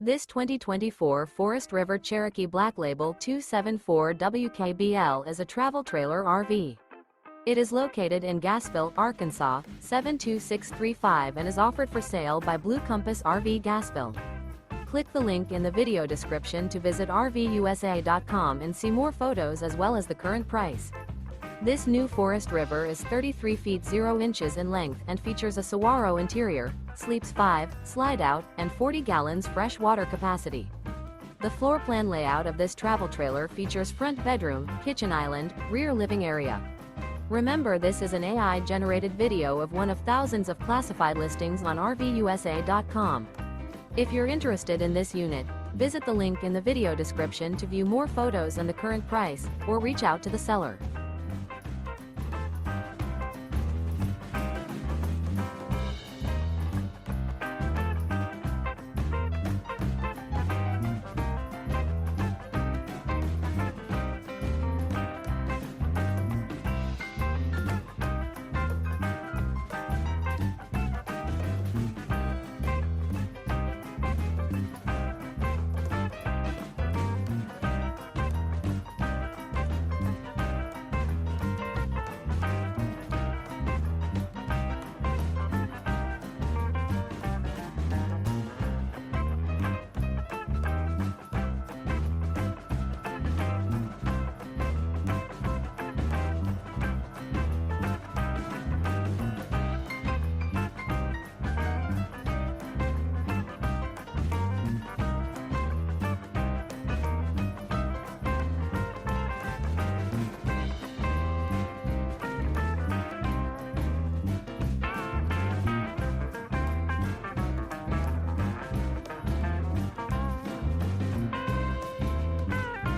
This 2024 Forest River Cherokee Black Label 274 WKBL is a travel trailer RV. It is located in Gassville, Arkansas, 72635 and is offered for sale by Blue Compass RV Gassville. Click the link in the video description to visit RVUSA.com and see more photos as well as the current price. This new Forest River is 33 feet 0 inches in length and features a SAGUARO interior, sleeps 5, slide-out, and 40 gallons fresh water capacity. The floor plan layout of this travel trailer features front bedroom, kitchen island, rear living area. Remember, this is an AI-generated video of one of thousands of classified listings on RVUSA.com. If you're interested in this unit, visit the link in the video description to view more photos and the current price, or reach out to the seller.